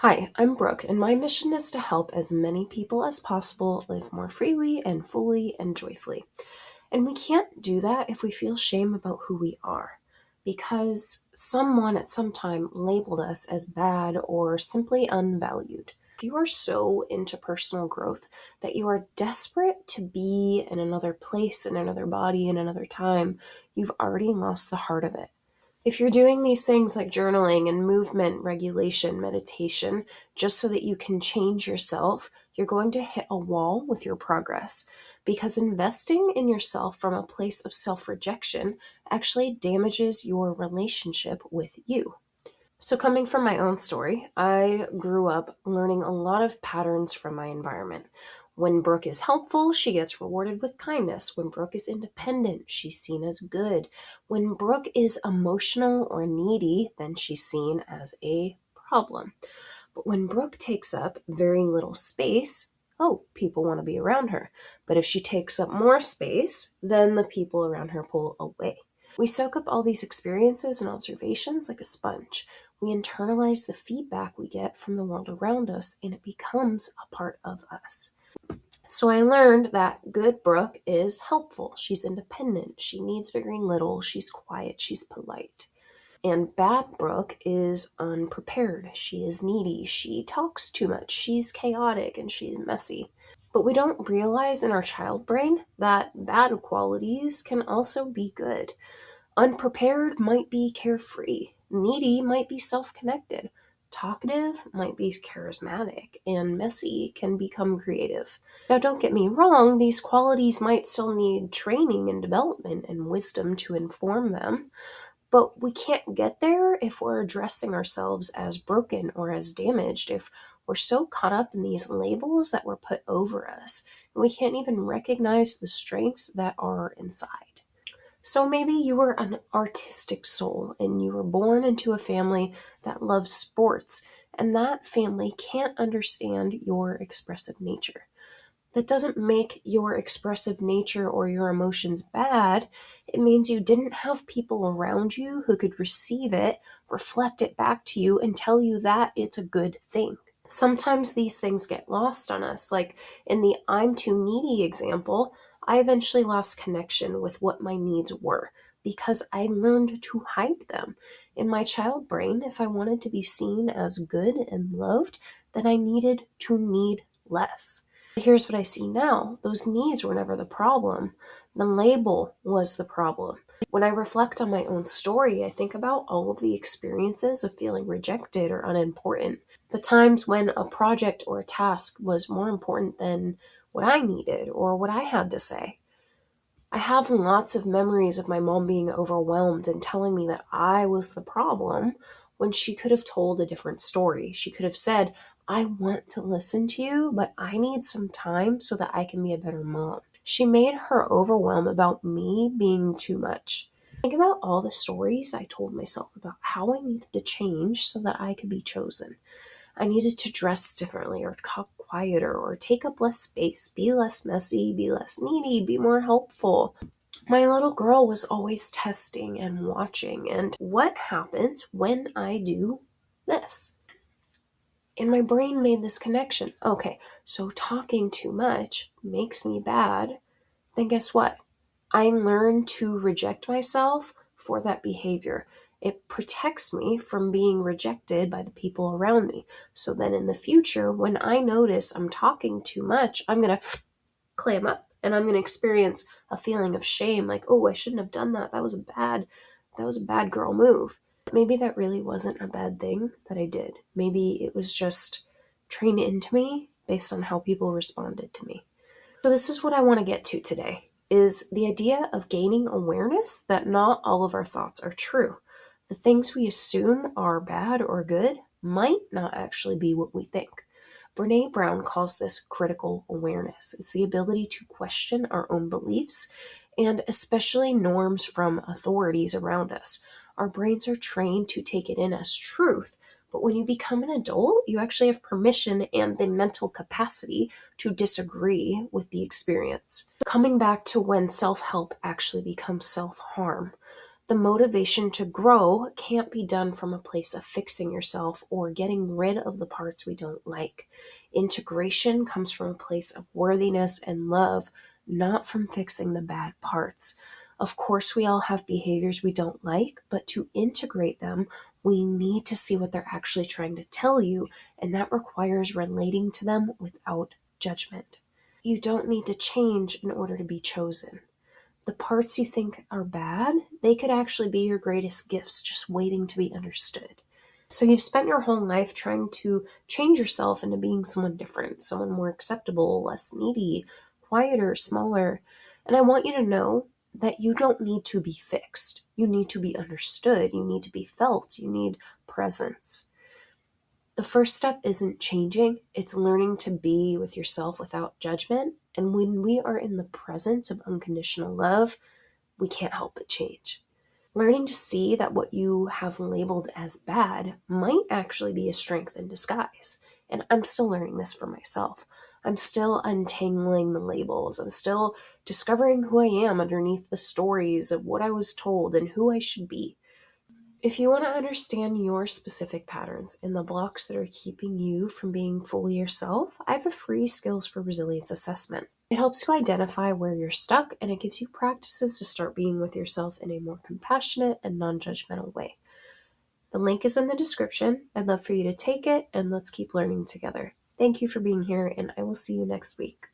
Hi, I'm Brooke, and my mission is to help as many people as possible live more freely and fully and joyfully. And we can't do that if we feel shame about who we are, because someone at some time labeled us as bad or simply unvalued. If you are so into personal growth that you are desperate to be in another place, in another body, in another time, you've already lost the heart of it. If you're doing these things like journaling and movement regulation, meditation, just so that you can change yourself, you're going to hit a wall with your progress because investing in yourself from a place of self rejection actually damages your relationship with you. So, coming from my own story, I grew up learning a lot of patterns from my environment. When Brooke is helpful, she gets rewarded with kindness. When Brooke is independent, she's seen as good. When Brooke is emotional or needy, then she's seen as a problem. But when Brooke takes up very little space, oh, people want to be around her. But if she takes up more space, then the people around her pull away. We soak up all these experiences and observations like a sponge. We internalize the feedback we get from the world around us, and it becomes a part of us. So I learned that good Brooke is helpful. She's independent. She needs very little. She's quiet. She's polite. And bad Brooke is unprepared. She is needy. She talks too much. She's chaotic and she's messy. But we don't realize in our child brain that bad qualities can also be good. Unprepared might be carefree. Needy might be self connected. Talkative might be charismatic. And messy can become creative. Now, don't get me wrong, these qualities might still need training and development and wisdom to inform them. But we can't get there if we're addressing ourselves as broken or as damaged, if we're so caught up in these labels that were put over us, and we can't even recognize the strengths that are inside. So maybe you were an artistic soul and you were born into a family that loves sports, and that family can't understand your expressive nature. That doesn't make your expressive nature or your emotions bad. It means you didn't have people around you who could receive it, reflect it back to you, and tell you that it's a good thing. Sometimes these things get lost on us. Like in the I'm too needy example, I eventually lost connection with what my needs were because I learned to hide them. In my child brain, if I wanted to be seen as good and loved, then I needed to need less. Here's what I see now. Those needs were never the problem. The label was the problem. When I reflect on my own story, I think about all of the experiences of feeling rejected or unimportant. The times when a project or a task was more important than what I needed or what I had to say. I have lots of memories of my mom being overwhelmed and telling me that I was the problem when she could have told a different story. She could have said, I want to listen to you, but I need some time so that I can be a better mom. She made her overwhelm about me being too much. Think about all the stories I told myself about how I needed to change so that I could be chosen. I needed to dress differently or talk quieter or take up less space, be less messy, be less needy, be more helpful. My little girl was always testing and watching, and what happens when I do this? And my brain made this connection. Okay, so talking too much makes me bad. Then guess what? I learn to reject myself for that behavior. It protects me from being rejected by the people around me. So then in the future, when I notice I'm talking too much, I'm going to clam up and I'm going to experience a feeling of shame like, "Oh, I shouldn't have done that. That was a bad girl move." Maybe that really wasn't a bad thing that I did. Maybe it was just trained into me based on how people responded to me. So this is what I want to get to today is the idea of gaining awareness that not all of our thoughts are true. The things we assume are bad or good might not actually be what we think. Brene Brown calls this critical awareness. It's the ability to question our own beliefs and especially norms from authorities around us. Our brains are trained to take it in as truth, but when you become an adult, you actually have permission and the mental capacity to disagree with the experience. Coming back to when self help actually becomes self harm. The motivation to grow can't be done from a place of fixing yourself or getting rid of the parts we don't like. Integration comes from a place of worthiness and love, not from fixing the bad parts. Of course, we all have behaviors we don't like, but to integrate them, we need to see what they're actually trying to tell you, and that requires relating to them without judgment. You don't need to change in order to be chosen. The parts you think are bad, they could actually be your greatest gifts just waiting to be understood. So you've spent your whole life trying to change yourself into being someone different, someone more acceptable, less needy, quieter, smaller. And I want you to know that you don't need to be fixed. You need to be understood. You need to be felt. You need presence. The first step isn't changing, it's learning to be with yourself without judgment. And when we are in the presence of unconditional love, we can't help but change. Learning to see that what you have labeled as bad might actually be a strength in disguise. And I'm still learning this for myself. I'm still untangling the labels. I'm still discovering who I am underneath the stories of what I was told and who I should be. If you want to understand your specific patterns and the blocks that are keeping you from being fully yourself, I have a free Skills for Resilience assessment. It helps you identify where you're stuck, and it gives you practices to start being with yourself in a more compassionate and non-judgmental way. The link is in the description. I'd love for you to take it, and let's keep learning together. Thank you for being here, and I will see you next week.